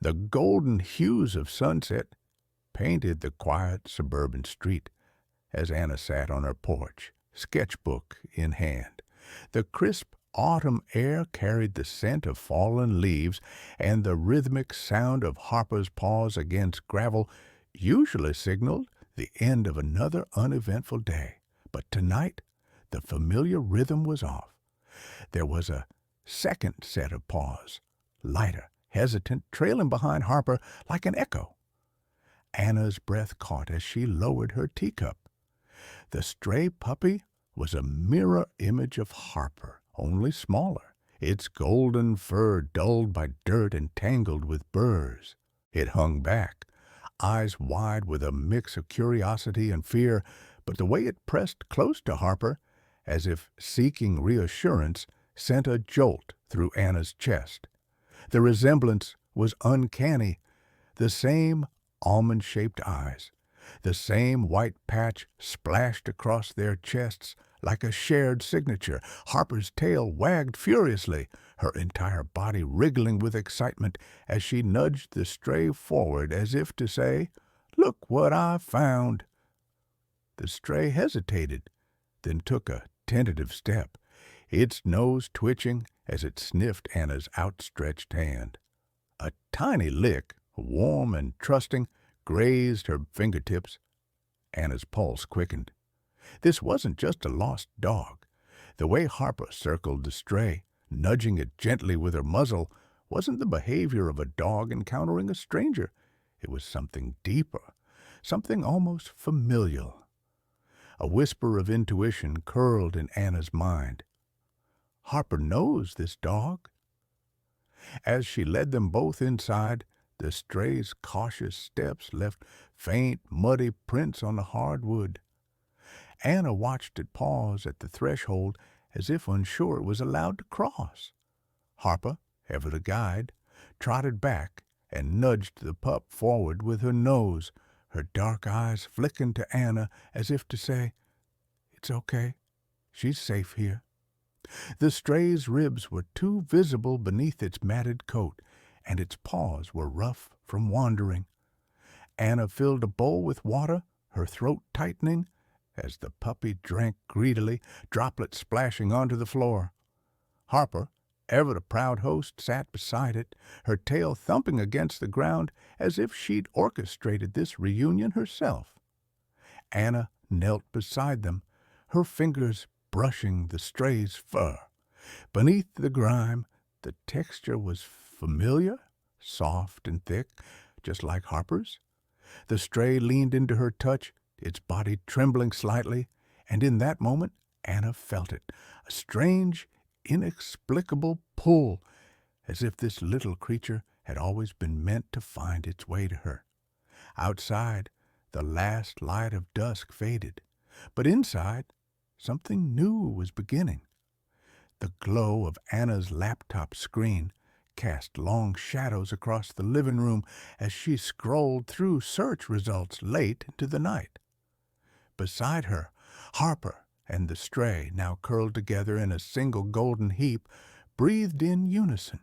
The golden hues of sunset painted the quiet suburban street as Anna sat on her porch, sketchbook in hand. The crisp autumn air carried the scent of fallen leaves, and the rhythmic sound of Harper's paws against gravel usually signaled the end of another uneventful day. But tonight, the familiar rhythm was off. There was a second set of paws, lighter, hesitant, trailing behind Harper like an echo. Anna's breath caught as she lowered her teacup. The stray puppy was a mirror image of Harper, only smaller, its golden fur dulled by dirt and tangled with burrs. It hung back, eyes wide with a mix of curiosity and fear, but the way it pressed close to Harper, as if seeking reassurance, sent a jolt through Anna's chest. The resemblance was uncanny. The same almond-shaped eyes, the same white patch splashed across their chests like a shared signature. Harper's tail wagged furiously, her entire body wriggling with excitement as she nudged the stray forward as if to say, "Look what I found." The stray hesitated, then took a tentative step, its nose twitching as it sniffed Anna's outstretched hand. A tiny lick, warm and trusting, grazed her fingertips. Anna's pulse quickened. This wasn't just a lost dog. The way Harper circled the stray, nudging it gently with her muzzle, wasn't the behavior of a dog encountering a stranger. It was something deeper, something almost familial. A whisper of intuition curled in Anna's mind. Harper knows this dog. As she led them both inside, the stray's cautious steps left faint, muddy prints on the hardwood. Anna watched it pause at the threshold as if unsure it was allowed to cross. Harper, ever the guide, trotted back and nudged the pup forward with her nose, her dark eyes flicking to Anna as if to say, "It's okay. She's safe here." The stray's ribs were too visible beneath its matted coat, and its paws were rough from wandering. Anna filled a bowl with water, her throat tightening, as the puppy drank greedily, droplets splashing onto the floor. Harper, ever the proud host, sat beside it, her tail thumping against the ground as if she'd orchestrated this reunion herself. Anna knelt beside them, her fingers brushing the stray's fur. Beneath the grime, the texture was familiar, soft and thick, just like Harper's. The stray leaned into her touch, its body trembling slightly, and in that moment Anna felt it, a strange, inexplicable pull, as if this little creature had always been meant to find its way to her. Outside, the last light of dusk faded, but inside, something new was beginning. The glow of Anna's laptop screen cast long shadows across the living room as she scrolled through search results late into the night. Beside her, Harper and the stray, now curled together in a single golden heap, breathed in unison,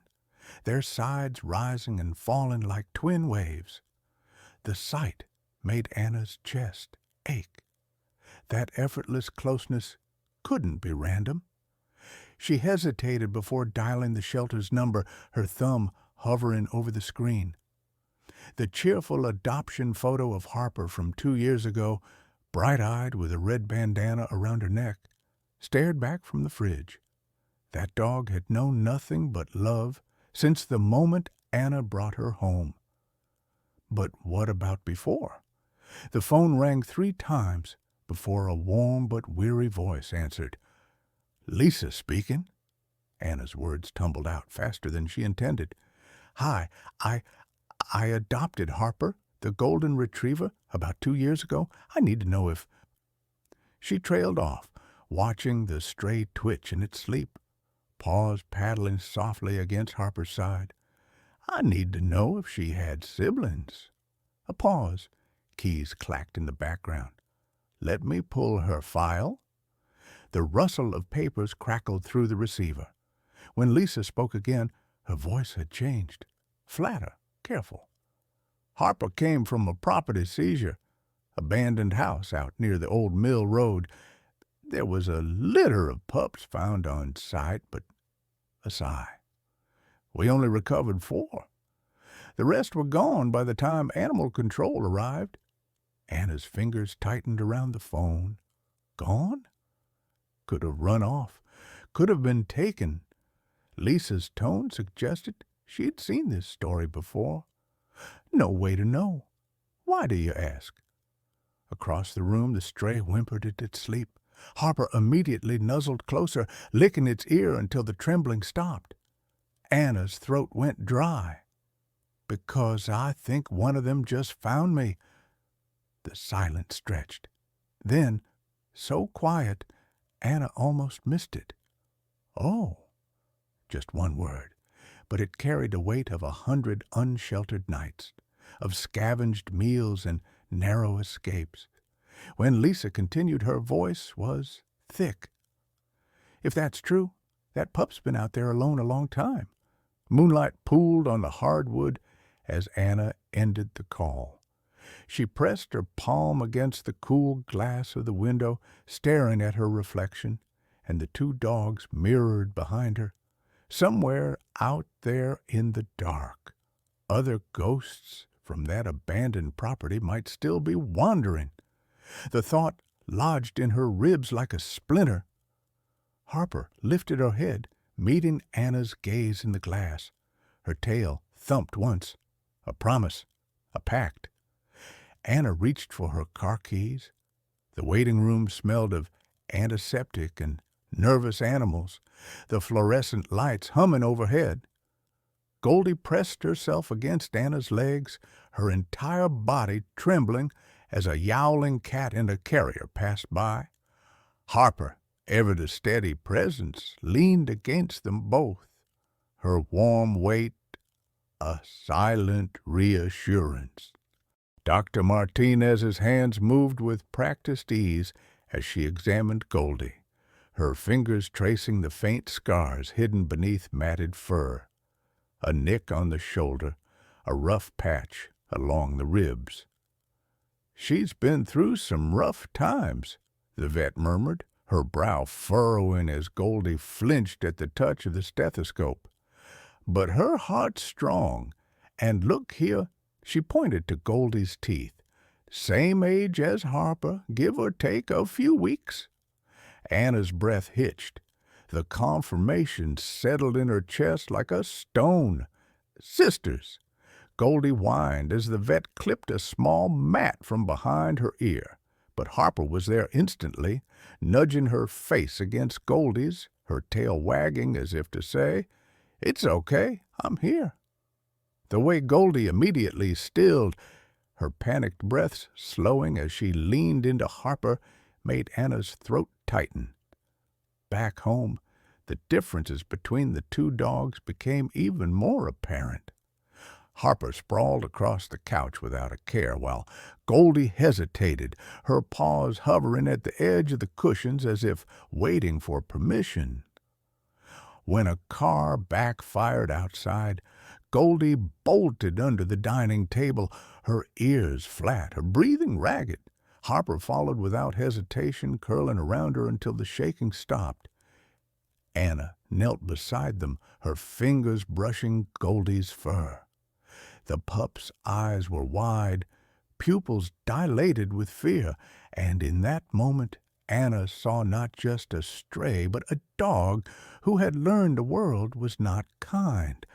their sides rising and falling like twin waves. The sight made Anna's chest ache. That effortless closeness couldn't be random. She hesitated before dialing the shelter's number, her thumb hovering over the screen. The cheerful adoption photo of Harper from 2 years ago, bright-eyed with a red bandana around her neck, stared back from the fridge. That dog had known nothing but love since the moment Anna brought her home. But what about before? The phone rang 3 times before a warm but weary voice answered. "Lisa speaking." Anna's words tumbled out faster than she intended. "Hi, I adopted Harper, the golden retriever, about 2 years ago. I need to know if—" She trailed off, watching the stray twitch in its sleep, paws paddling softly against Harper's side. "I need to know if she had siblings." A pause. Keys clacked in the background. "Let me pull her file." The rustle of papers crackled through the receiver. When Lisa spoke again, her voice had changed, flatter, careful. Harper came from a property seizure, abandoned house out near the old mill road. There was a litter of pups found on site, but a sigh. We only recovered 4. The rest were gone by the time animal control arrived. Anna's fingers tightened around the phone. Gone? Could have run off. Could have been taken. Lisa's tone suggested she'd seen this story before. No way to know. Why do you ask? Across the room, the stray whimpered at its sleep. Harper immediately nuzzled closer, licking its ear until the trembling stopped. Anna's throat went dry. Because I think one of them just found me. The silence stretched. Then, so quiet, Anna almost missed it. Oh, just one word, but it carried the weight of 100 unsheltered nights, of scavenged meals and narrow escapes. When Lisa continued, her voice was thick. If that's true, that pup's been out there alone a long time. Moonlight pooled on the hardwood as Anna ended the call. She pressed her palm against the cool glass of the window, staring at her reflection, and the 2 dogs mirrored behind her. Somewhere out there in the dark, other ghosts from that abandoned property might still be wandering. The thought lodged in her ribs like a splinter. Harper lifted her head, meeting Anna's gaze in the glass. Her tail thumped once. A promise. A pact. Anna reached for her car keys. The waiting room smelled of antiseptic and nervous animals, the fluorescent lights humming overhead. Goldie pressed herself against Anna's legs, her entire body trembling as a yowling cat in a carrier passed by. Harper, ever the steady presence, leaned against them both, her warm weight a silent reassurance. Dr. Martinez's hands moved with practiced ease as she examined Goldie, her fingers tracing the faint scars hidden beneath matted fur. A nick on the shoulder, a rough patch along the ribs. "She's been through some rough times," the vet murmured, her brow furrowing as Goldie flinched at the touch of the stethoscope. "But her heart's strong, and look here," she pointed to Goldie's teeth. "Same age as Harper, give or take a few weeks." Anna's breath hitched. The confirmation settled in her chest like a stone. "Sisters!" Goldie whined as the vet clipped a small mat from behind her ear. But Harper was there instantly, nudging her face against Goldie's, her tail wagging as if to say, "It's okay, I'm here." The way Goldie immediately stilled, her panicked breaths slowing as she leaned into Harper, made Anna's throat tighten. Back home, the differences between the 2 dogs became even more apparent. Harper sprawled across the couch without a care, while Goldie hesitated, her paws hovering at the edge of the cushions as if waiting for permission. When a car backfired outside, Goldie bolted under the dining table, her ears flat, her breathing ragged. Harper followed without hesitation, curling around her until the shaking stopped. Anna knelt beside them, her fingers brushing Goldie's fur. The pup's eyes were wide, pupils dilated with fear, and in that moment Anna saw not just a stray, but a dog who had learned the world was not kind.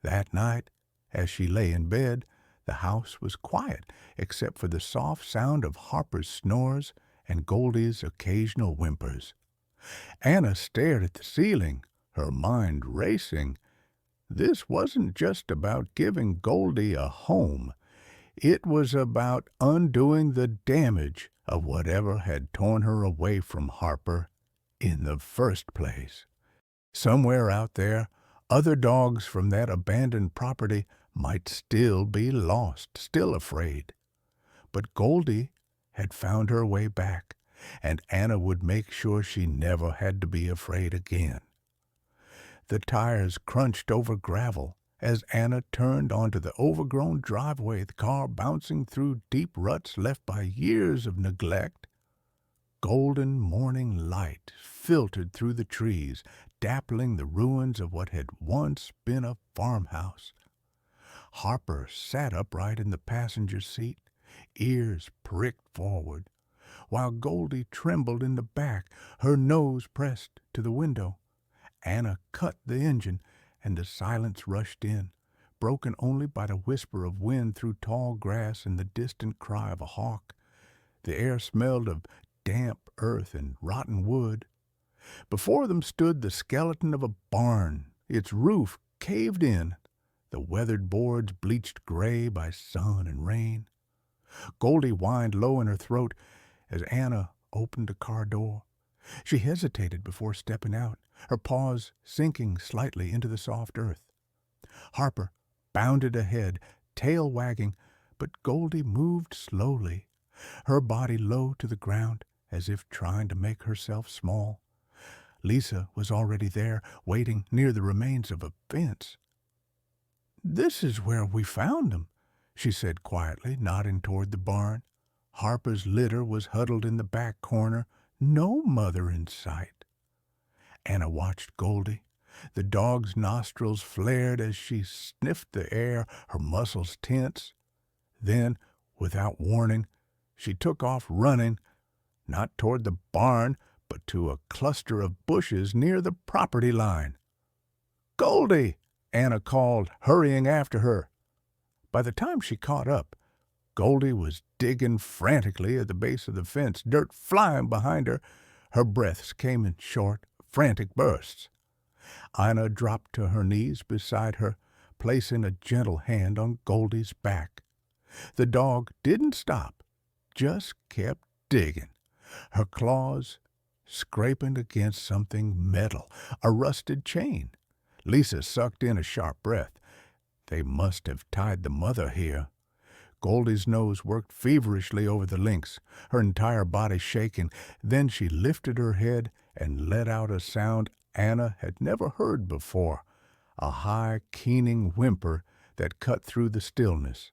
That night, as she lay in bed, the house was quiet, except for the soft sound of Harper's snores and Goldie's occasional whimpers. Anna stared at the ceiling, her mind racing. This wasn't just about giving Goldie a home. It was about undoing the damage of whatever had torn her away from Harper in the first place. Somewhere out there, other dogs from that abandoned property might still be lost, still afraid. But Goldie had found her way back, and Anna would make sure she never had to be afraid again. The tires crunched over gravel As Anna turned onto the overgrown driveway, the car bouncing through deep ruts left by years of neglect. Golden morning light filtered through the trees, dappling the ruins of what had once been a farmhouse. Harper sat upright in the passenger seat, ears pricked forward, while Goldie trembled in the back, her nose pressed to the window. Anna cut the engine, and the silence rushed in, broken only by the whisper of wind through tall grass and the distant cry of a hawk. The air smelled of damp earth and rotten wood. Before them stood the skeleton of a barn, its roof caved in, the weathered boards bleached gray by sun and rain. Goldie whined low in her throat as Anna opened the car door. She hesitated before stepping out, her paws sinking slightly into the soft earth. Harper bounded ahead, tail wagging, but Goldie moved slowly, her body low to the ground, as if trying to make herself small. Lisa was already there, waiting near the remains of a fence. "This is where we found them," she said quietly, nodding toward the barn. Harper's litter was huddled in the back corner, no mother in sight. Anna watched Goldie. The dog's nostrils flared as she sniffed the air, her muscles tense. Then, without warning, she took off running, not toward the barn, but to a cluster of bushes near the property line. "Goldie!" Anna called, hurrying after her. By the time she caught up, Goldie was digging frantically at the base of the fence, dirt flying behind her. Her breaths came in short, frantic bursts. Anna dropped to her knees beside her, placing a gentle hand on Goldie's back. The dog didn't stop, just kept digging, her claws scraping against something metal, a rusted chain. Lisa sucked in a sharp breath. They must have tied the mother here. Goldie's nose worked feverishly over the links, her entire body shaking. Then she lifted her head and let out a sound Anna had never heard before, a high, keening whimper that cut through the stillness.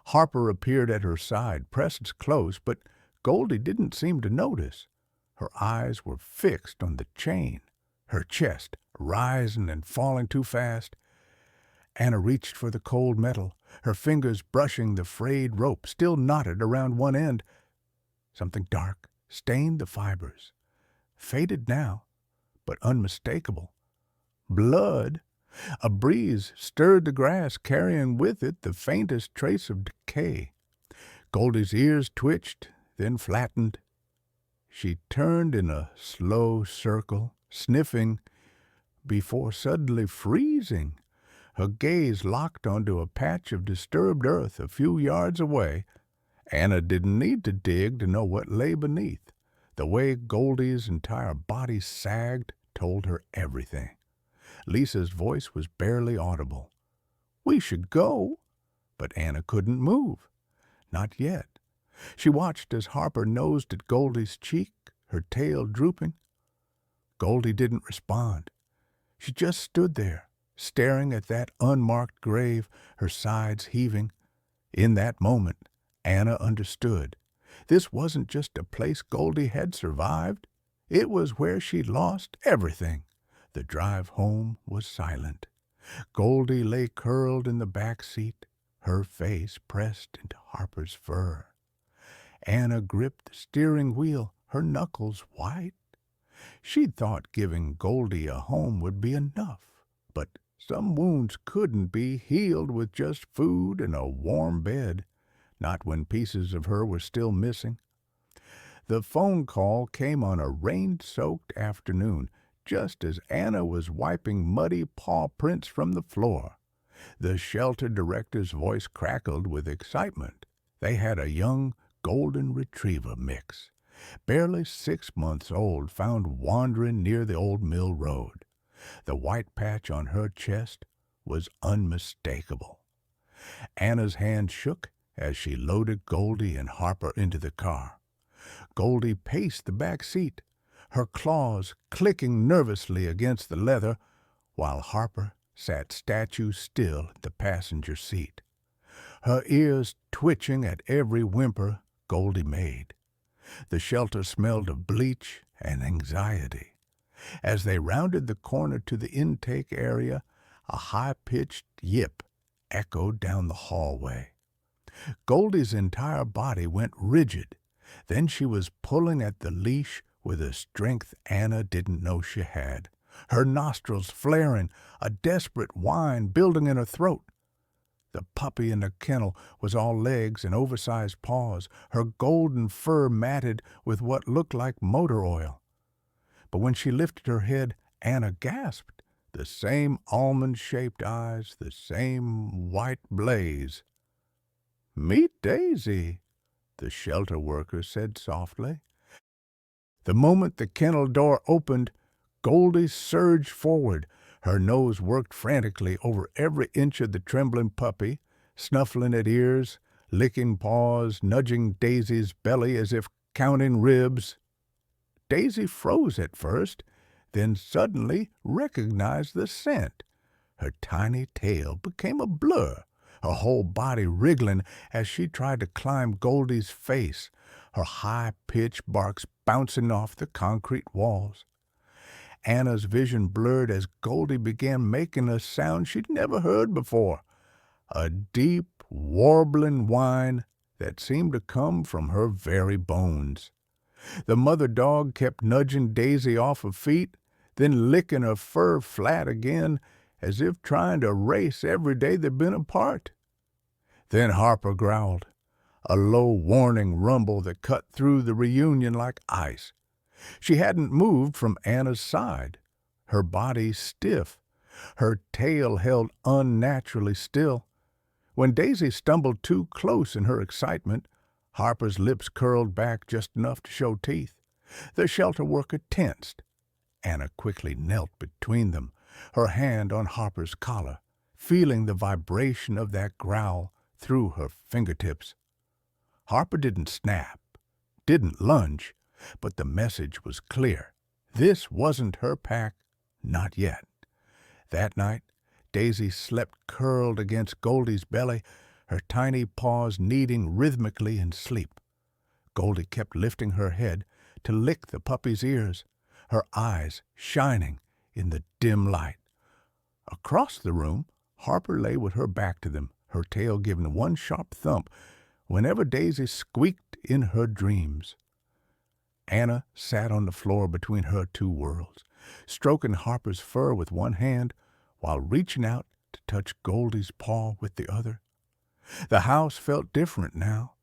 Harper appeared at her side, pressed close, but Goldie didn't seem to notice. Her eyes were fixed on the chain, her chest rising and falling too fast. Anna reached for the cold metal, her fingers brushing the frayed rope still knotted around one end. Something dark stained the fibers, faded now, but unmistakable. Blood! A breeze stirred the grass, carrying with it the faintest trace of decay. Goldie's ears twitched, then flattened. She turned in a slow circle, sniffing, before suddenly freezing. Her gaze locked onto a patch of disturbed earth a few yards away. Anna didn't need to dig to know what lay beneath. The way Goldie's entire body sagged told her everything. Lisa's voice was barely audible. "We should go." But Anna couldn't move. Not yet. She watched as Harper nosed at Goldie's cheek, her tail drooping. Goldie didn't respond. She just stood there, staring at that unmarked grave, her sides heaving. In that moment, Anna understood. This wasn't just a place Goldie had survived. It was where she'd lost everything. The drive home was silent. Goldie lay curled in the back seat, her face pressed into Harper's fur. Anna gripped the steering wheel, her knuckles white. She'd thought giving Goldie a home would be enough, but some wounds couldn't be healed with just food and a warm bed, not when pieces of her were still missing. The phone call came on a rain-soaked afternoon, just as Anna was wiping muddy paw prints from the floor. The shelter director's voice crackled with excitement. They had a young golden retriever mix, barely 6 months old, found wandering near the old mill road. The white patch on her chest was unmistakable. Anna's hand shook as she loaded Goldie and Harper into the car. Goldie paced the back seat, her claws clicking nervously against the leather, while Harper sat statue still in the passenger seat, her ears twitching at every whimper Goldie made. The shelter smelled of bleach and anxiety. As they rounded the corner to the intake area, a high-pitched yip echoed down the hallway. Goldie's entire body went rigid. Then she was pulling at the leash with a strength Anna didn't know she had, her nostrils flaring, a desperate whine building in her throat. The puppy in the kennel was all legs and oversized paws, her golden fur matted with what looked like motor oil. But when she lifted her head, Anna gasped. The same almond-shaped eyes, the same white blaze. "Meet Daisy," the shelter worker said softly. The moment the kennel door opened, Goldie surged forward. Her nose worked frantically over every inch of the trembling puppy, snuffling at ears, licking paws, nudging Daisy's belly as if counting ribs. Daisy froze at first, then suddenly recognized the scent. Her tiny tail became a blur, her whole body wriggling as she tried to climb Goldie's face, her high-pitched barks bouncing off the concrete walls. Anna's vision blurred as Goldie began making a sound she'd never heard before, a deep, warbling whine that seemed to come from her very bones. The mother dog kept nudging Daisy off her feet, then licking her fur flat again, as if trying to erase every day they'd been apart. Then Harper growled, a low warning rumble that cut through the reunion like ice. She hadn't moved from Anna's side, her body stiff, her tail held unnaturally still. When Daisy stumbled too close in her excitement, Harper's lips curled back just enough to show teeth. The shelter worker tensed. Anna quickly knelt between them, her hand on Harper's collar, feeling the vibration of that growl through her fingertips. Harper didn't snap, didn't lunge, but the message was clear. This wasn't her pack, not yet. That night, Daisy slept curled against Goldie's belly, her tiny paws kneading rhythmically in sleep. Goldie kept lifting her head to lick the puppy's ears, her eyes shining in the dim light. Across the room, Harper lay with her back to them, her tail giving one sharp thump whenever Daisy squeaked in her dreams. Anna sat on the floor between her two worlds, stroking Harper's fur with one hand while reaching out to touch Goldie's paw with the other. The house felt different now,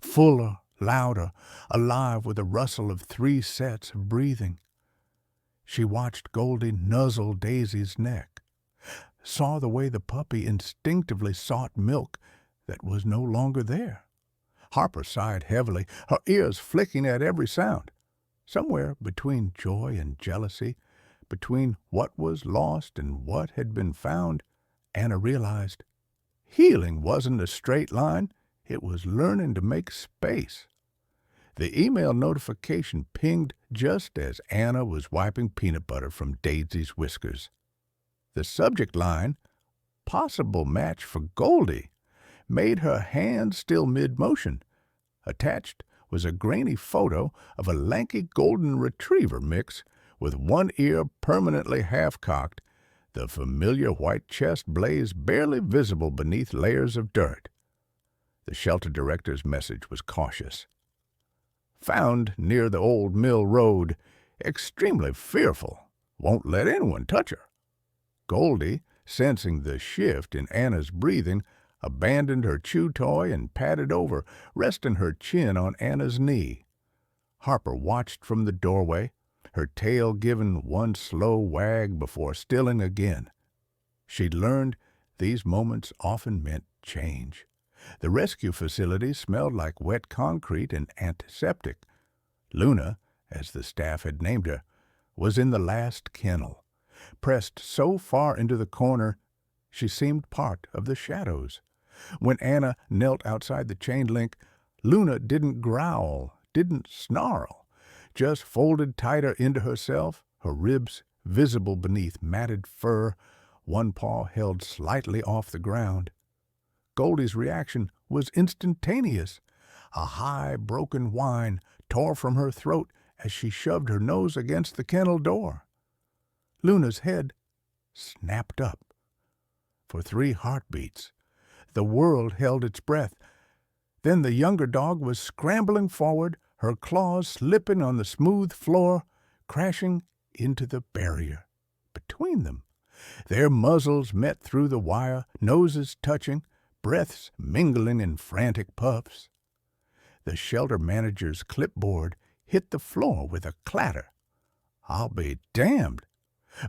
fuller, louder, alive with the rustle of 3 sets of breathing. She watched Goldie nuzzle Daisy's neck, saw the way the puppy instinctively sought milk that was no longer there. Harper sighed heavily, her ears flicking at every sound. Somewhere between joy and jealousy, between what was lost and what had been found, Anna realized healing wasn't a straight line, it was learning to make space. The email notification pinged just as Anna was wiping peanut butter from Daisy's whiskers. The subject line, possible match for Goldie, made her hand still mid-motion. Attached was a grainy photo of a lanky golden retriever mix with one ear permanently half-cocked, the familiar white chest blaze barely visible beneath layers of dirt. The shelter director's message was cautious. Found near the old mill road, extremely fearful, won't let anyone touch her. Goldie, sensing the shift in Anna's breathing, abandoned her chew toy and padded over, resting her chin on Anna's knee. Harper watched from the doorway, her tail giving one slow wag before stilling again. She'd learned these moments often meant change. The rescue facility smelled like wet concrete and antiseptic. Luna, as the staff had named her, was in the last kennel. Pressed so far into the corner, she seemed part of the shadows. When Anna knelt outside the chain link, Luna didn't growl, didn't snarl, just folded tighter into herself, her ribs visible beneath matted fur, one paw held slightly off the ground. Goldie's reaction was instantaneous. A high, broken whine tore from her throat as she shoved her nose against the kennel door. Luna's head snapped up. For 3 heartbeats, the world held its breath. Then the younger dog was scrambling forward, her claws slipping on the smooth floor, crashing into the barrier between them. Their muzzles met through the wire, noses touching, breaths mingling in frantic puffs. The shelter manager's clipboard hit the floor with a clatter. I'll be damned!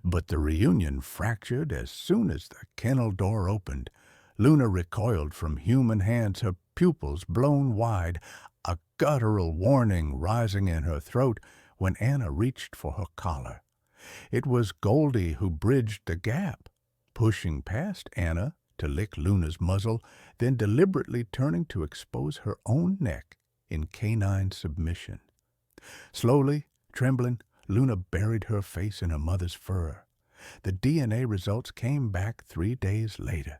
But the reunion fractured as soon as the kennel door opened. Luna recoiled from human hands, her pupils blown wide, a guttural warning rising in her throat when Anna reached for her collar. It was Goldie who bridged the gap, pushing past Anna to lick Luna's muzzle, then deliberately turning to expose her own neck in canine submission. Slowly, trembling, Luna buried her face in her mother's fur. The DNA results came back 3 days later.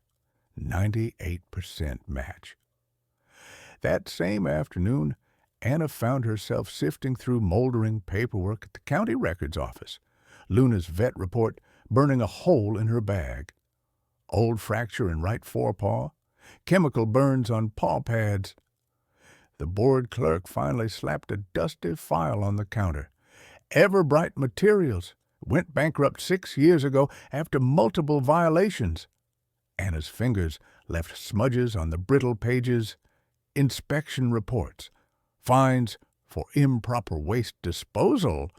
98% match. That same afternoon, Anna found herself sifting through moldering paperwork at the county records office, Luna's vet report burning a hole in her bag. Old fracture in right forepaw, chemical burns on paw pads. The board clerk finally slapped a dusty file on the counter. Everbright Materials went bankrupt 6 years ago after multiple violations. Anna's fingers left smudges on the brittle pages. Inspection reports, fines for improper waste disposal,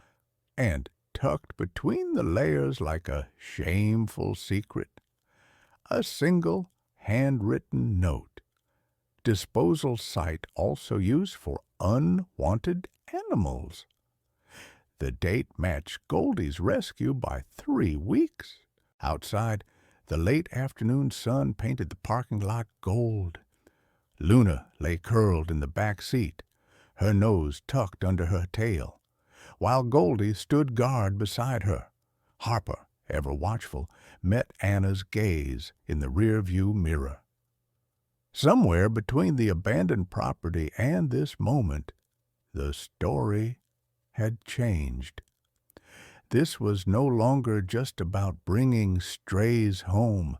and tucked between the layers like a shameful secret, a single handwritten note. Disposal site also used for unwanted animals. The date matched Goldie's rescue by 3 weeks. Outside, the late afternoon sun painted the parking lot gold. Luna lay curled in the back seat, her nose tucked under her tail, while Goldie stood guard beside her. Harper, ever watchful, met Anna's gaze in the rearview mirror. Somewhere between the abandoned property and this moment, the story had changed. This was no longer just about bringing strays home.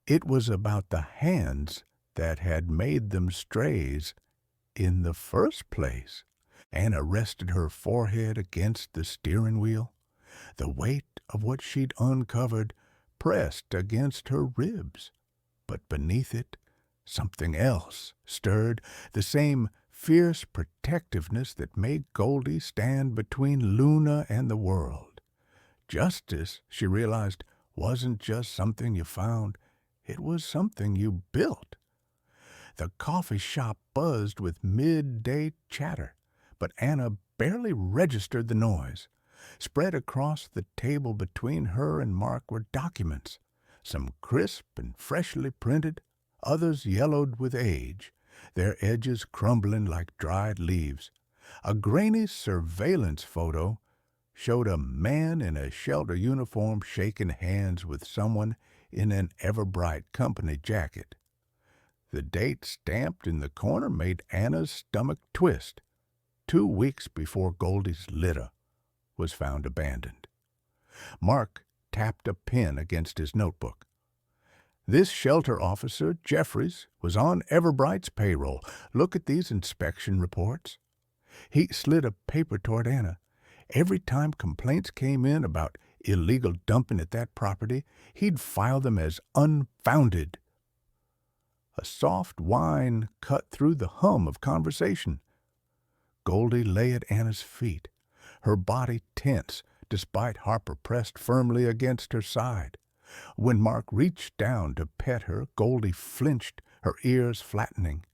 It was about the hands that had made them strays in the first place. Anna rested her forehead against the steering wheel. The weight of what she'd uncovered pressed against her ribs. But beneath it, something else stirred, the same fierce protectiveness that made Goldie stand between Luna and the world. Justice, she realized, wasn't just something you found. It was something you built. The coffee shop buzzed with midday chatter, but Anna barely registered the noise. Spread across the table between her and Mark were documents, some crisp and freshly printed, others yellowed with age, their edges crumbling like dried leaves. A grainy surveillance photo showed a man in a shelter uniform shaking hands with someone in an Everbright company jacket. The date stamped in the corner made Anna's stomach twist. 2 weeks before Goldie's litter was found abandoned. Mark tapped a pen against his notebook. This shelter officer, Jeffries, was on Everbright's payroll. Look at these inspection reports. He slid a paper toward Anna. Every time complaints came in about illegal dumping at that property, he'd file them as unfounded. A soft whine cut through the hum of conversation. Goldie lay at Anna's feet, her body tense despite Harper pressed firmly against her side. When Mark reached down to pet her, Goldie flinched, her ears flattening.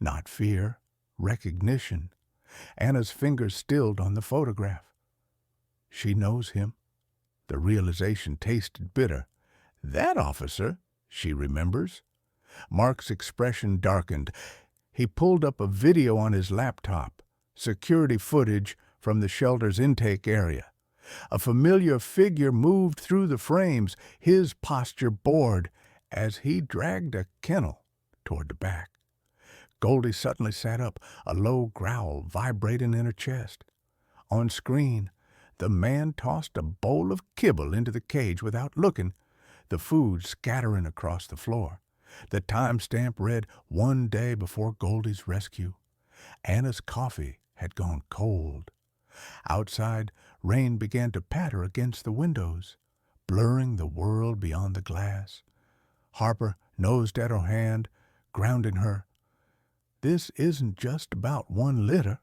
Not fear, recognition. Anna's fingers stilled on the photograph. She knows him. The realization tasted bitter. That officer, she remembers. Mark's expression darkened. He pulled up a video on his laptop, security footage from the shelter's intake area. A familiar figure moved through the frames, his posture bored, as he dragged a kennel toward the back. Goldie suddenly sat up, a low growl vibrating in her chest. On screen, the man tossed a bowl of kibble into the cage without looking, the food scattering across the floor. The timestamp read 1 day before Goldie's rescue. Anna's coffee had gone cold. Outside, rain began to patter against the windows, blurring the world beyond the glass. Harper nosed at her hand, grounding her. "This isn't just about one litter,"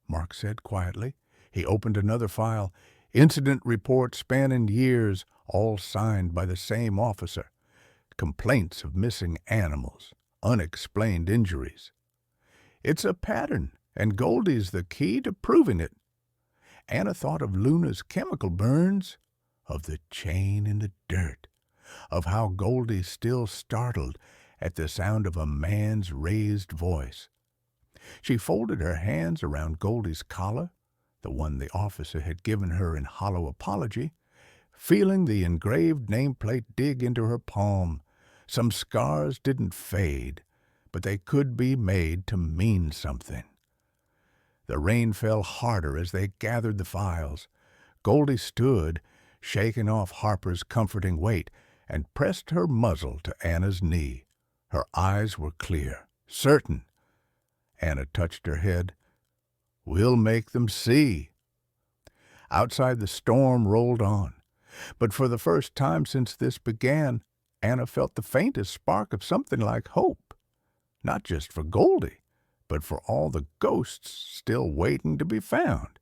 Mark said quietly. He opened another file, incident reports spanning years, all signed by the same officer. Complaints of missing animals, unexplained injuries. "It's a pattern, and Goldie's the key to proving it." Anna thought of Luna's chemical burns, of the chain in the dirt, of how Goldie still startled at the sound of a man's raised voice. She folded her hands around Goldie's collar, the one the officer had given her in hollow apology, feeling the engraved nameplate dig into her palm. Some scars didn't fade, but they could be made to mean something. The rain fell harder as they gathered the files. Goldie stood, shaking off Harper's comforting weight, and pressed her muzzle to Anna's knee. Her eyes were clear, certain. Anna touched her head. "We'll make them see." Outside, the storm rolled on. But for the first time since this began, Anna felt the faintest spark of something like hope. Not just for Goldie, but for all the ghosts still waiting to be found.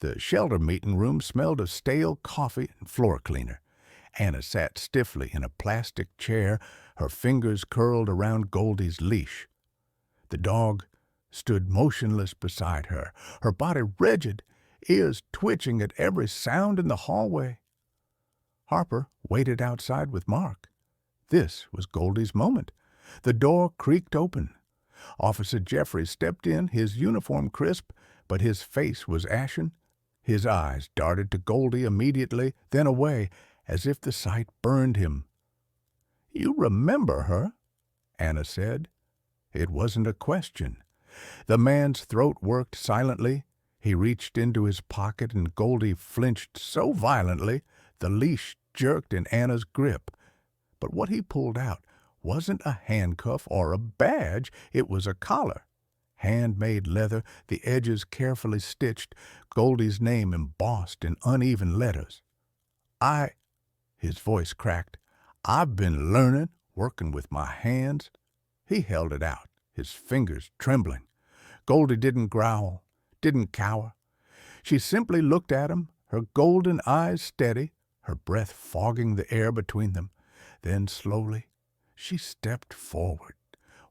The shelter meeting room smelled of stale coffee and floor cleaner. Anna sat stiffly in a plastic chair, her fingers curled around Goldie's leash. The dog stood motionless beside her, her body rigid, ears twitching at every sound in the hallway. Harper waited outside with Mark. This was Goldie's moment. The door creaked open. Officer Jeffries stepped in, his uniform crisp, but his face was ashen. His eyes darted to Goldie immediately, then away, as if the sight burned him. "You remember her?" Anna said. It wasn't a question. The man's throat worked silently. He reached into his pocket, and Goldie flinched so violently the leash jerked in Anna's grip. But what he pulled out wasn't a handcuff or a badge. It was a collar. Handmade leather, the edges carefully stitched, Goldie's name embossed in uneven letters. His voice cracked. "I've been learning, working with my hands." He held it out, his fingers trembling. Goldie didn't growl, didn't cower. She simply looked at him, her golden eyes steady, her breath fogging the air between them. Then slowly, she stepped forward.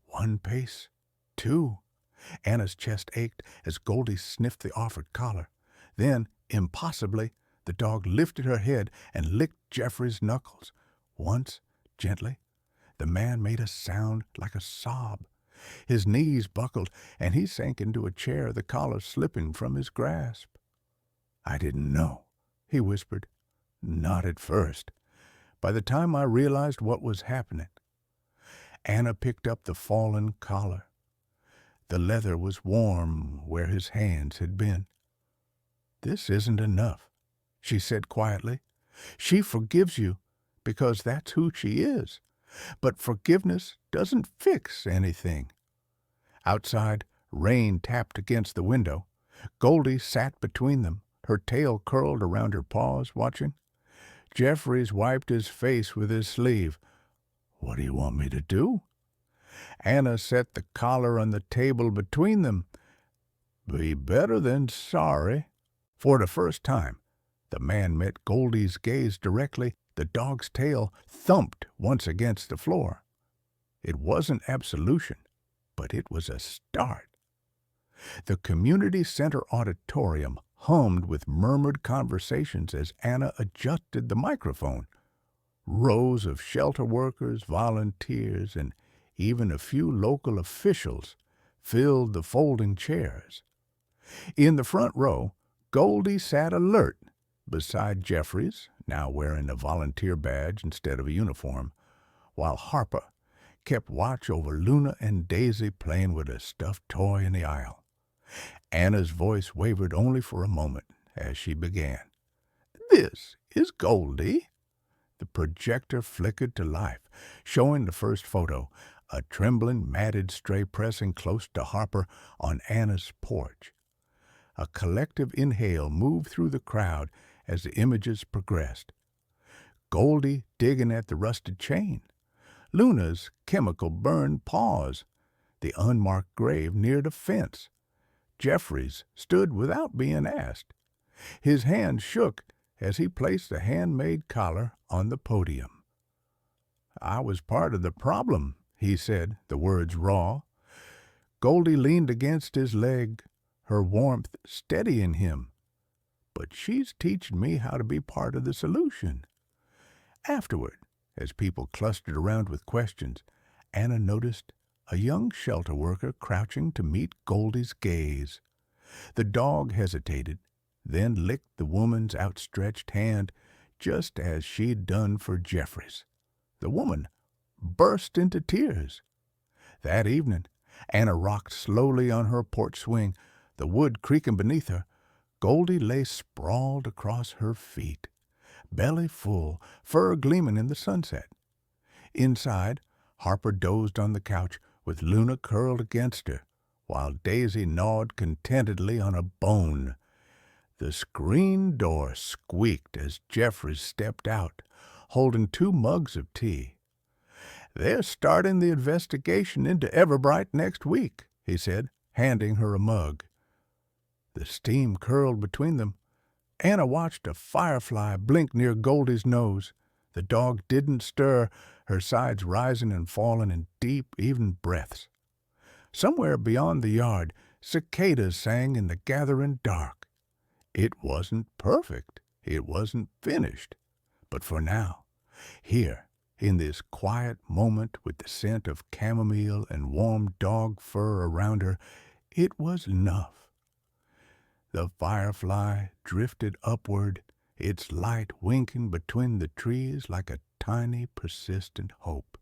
1 pace, 2. Anna's chest ached as Goldie sniffed the offered collar. Then, impossibly, the dog lifted her head and licked Jeffrey's knuckles. Once, gently, the man made a sound like a sob. His knees buckled, and he sank into a chair, the collar slipping from his grasp. "I didn't know," he whispered. "Not at first. By the time I realized what was happening." Anna picked up the fallen collar. The leather was warm where his hands had been. "This isn't enough," she said quietly. "She forgives you because that's who she is. But forgiveness doesn't fix anything." Outside, rain tapped against the window. Goldie sat between them, her tail curled around her paws, watching. Jeffries wiped his face with his sleeve. "What do you want me to do?" Anna set the collar on the table between them. "Be better than sorry." For the first time, the man met Goldie's gaze directly. The dog's tail thumped once against the floor. It wasn't absolution, but it was a start. The community center auditorium hummed with murmured conversations as Anna adjusted the microphone. Rows of shelter workers, volunteers, and even a few local officials filled the folding chairs. In the front row, Goldie sat alert, beside Jeffries, now wearing a volunteer badge instead of a uniform, while Harper kept watch over Luna and Daisy playing with a stuffed toy in the aisle. Anna's voice wavered only for a moment as she began. "This is Goldie." The projector flickered to life, showing the first photo, a trembling, matted stray pressing close to Harper on Anna's porch. A collective inhale moved through the crowd as the images progressed. Goldie digging at the rusted chain, Luna's chemical-burned paws, the unmarked grave near the fence. Jeffries stood without being asked. His hand shook as he placed the handmade collar on the podium. "I was part of the problem," he said, the words raw. Goldie leaned against his leg, her warmth steadying him. "But she's teaching me how to be part of the solution." Afterward, as people clustered around with questions, Anna noticed a young shelter worker crouching to meet Goldie's gaze. The dog hesitated, then licked the woman's outstretched hand, just as she'd done for Jeffries. The woman burst into tears. That evening, Anna rocked slowly on her porch swing, the wood creaking beneath her. Goldie lay sprawled across her feet, belly full, fur gleaming in the sunset. Inside, Harper dozed on the couch with Luna curled against her, while Daisy gnawed contentedly on a bone. The screen door squeaked as Jeffries stepped out, holding 2 mugs of tea. "They're starting the investigation into Everbright next week," he said, handing her a mug. The steam curled between them. Anna watched a firefly blink near Goldie's nose. The dog didn't stir, her sides rising and falling in deep, even breaths. Somewhere beyond the yard, cicadas sang in the gathering dark. It wasn't perfect, it wasn't finished, but for now, here, in this quiet moment with the scent of chamomile and warm dog fur around her, it was enough. The firefly drifted upward, its light winking between the trees like a tiny, persistent hope.